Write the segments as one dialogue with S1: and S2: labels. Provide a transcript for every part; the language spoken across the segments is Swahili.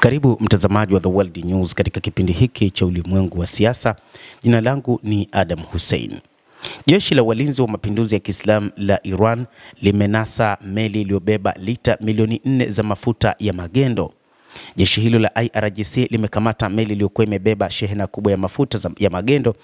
S1: Karibu mtazamaji wa The World News katika kipindi hiki cha ulimwengu wa siasa. Jina langu ni Adam Hussein. Jeshi la Walinzi wa Mapinduzi ya Kiislamu la Iran limenasa meli iliyobeba lita milioni 4 za mafuta ya magendo. Jeshi hilo la IRGC limekamata meli iliyokuwa imebeba shehena kubwa ya mafuta ya magendo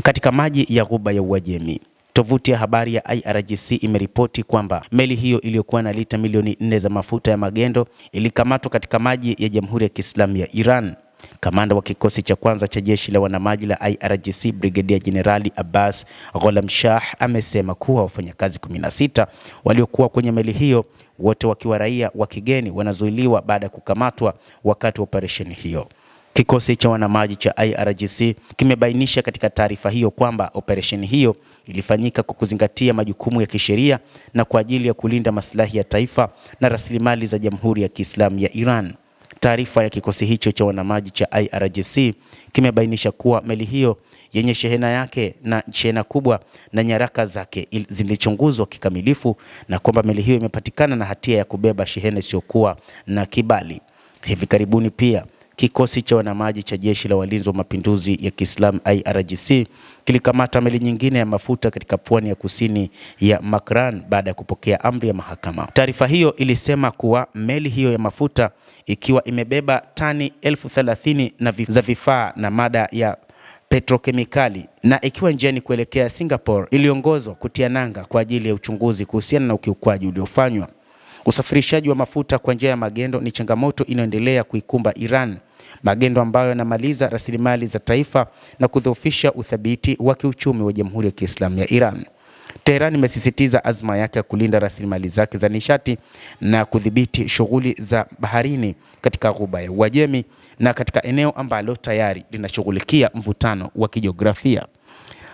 S1: katika maji ya Ghuba ya Uajemi. Tovuti ya habari ya IRGC imeripoti kwamba meli hiyo iliyokuwa na lita milioni 4 za mafuta ya magendo ilikamatwa katika maji ya Jamhuri ya Kiislamu ya Iran. Kamanda wa kikosi cha kwanza cha jeshi la wanamaji la IRGC Brigadier Generali Abbas Gholamshah amesema kuwa wafanyakazi 16 waliokuwa kwenye meli hiyo, wote wakiwa raia wa kigeni, wanazuiliwa baada ya kukamatwa wakati wa operesheni hiyo. Kikosi cha wanamaji cha IRGC kimebainisha katika taarifa hiyo kwamba operesheni hiyo ilifanyika kwa kuzingatia majukumu ya kisheria na kwa ajili ya kulinda maslahi ya taifa na rasilimali za Jamhuri ya Kiislamu ya Iran. Taarifa ya kikosi hicho cha wanamaji cha IRGC kimebainisha kuwa meli hiyo yenye shehena yake na shehena kubwa na nyaraka zake zilichunguzwa kikamilifu na kwamba meli hiyo imepatikana na hatia ya kubeba shehena isiyokuwa na kibali. Hivi karibuni pia kikosi cha wanamaji cha Jeshi la Walinzi wa Mapinduzi ya Kiislamu IRGC kilikamata meli nyingine ya mafuta katika pwani ya kusini ya Makran baada ya kupokea amri ya mahakama. Taarifa hiyo ilisema kuwa meli hiyo ya mafuta ikiwa imebeba tani 30,000 za vifaa na mada ya petrokemikali na ikiwa njiani kuelekea Singapore iliongozwa kutia nanga kwa ajili ya uchunguzi kuhusiana na ukiukwaji uliofanywa. Usafirishaji wa mafuta kwa njia ya magendo ni changamoto inayoendelea kuikumba Iran, magendo ambayo yanamaliza rasilimali za taifa na kudhoofisha uthabiti wa kiuchumi wa Jamhuri ya Kiislamu ya Iran. Tehran imesisitiza azma yake ya kulinda rasilimali zake za nishati na kudhibiti shughuli za baharini katika Ghuba ya Uajemi na katika eneo ambalo tayari linashughulikia mvutano wa kijiografia.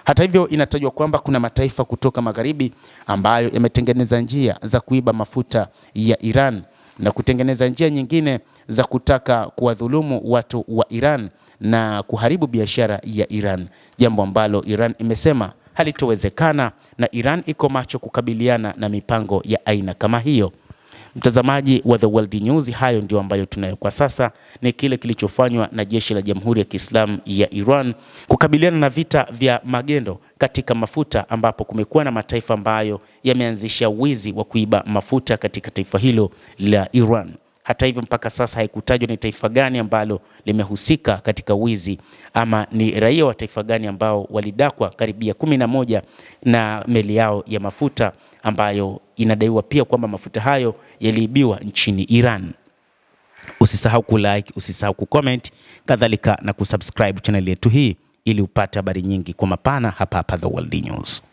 S1: Hata hivyo, inatajwa kwamba kuna mataifa kutoka magharibi ambayo yametengeneza njia za kuiba mafuta ya Iran na kutengeneza njia nyingine za kutaka kuwadhulumu watu wa Iran na kuharibu biashara ya Iran, jambo ambalo Iran imesema halitowezekana na Iran iko macho kukabiliana na mipango ya aina kama hiyo. Mtazamaji wa The World News, hayo ndio ambayo tunayo kwa sasa. Ni kile kilichofanywa na jeshi la Jamhuri ya Kiislamu ya Iran kukabiliana na vita vya magendo katika mafuta, ambapo kumekuwa na mataifa ambayo yameanzisha wizi wa kuiba mafuta katika taifa hilo la Iran. Hata hivyo, mpaka sasa haikutajwa ni taifa gani ambalo limehusika katika wizi ama ni raia wa taifa gani ambao walidakwa karibia 11 na meli yao ya mafuta, ambayo inadaiwa pia kwamba mafuta hayo yaliibiwa nchini Iran. Usisahau kulike, usisahau kucomment, kadhalika na kusubscribe channel yetu hii ili upate habari nyingi kwa mapana hapa The World News.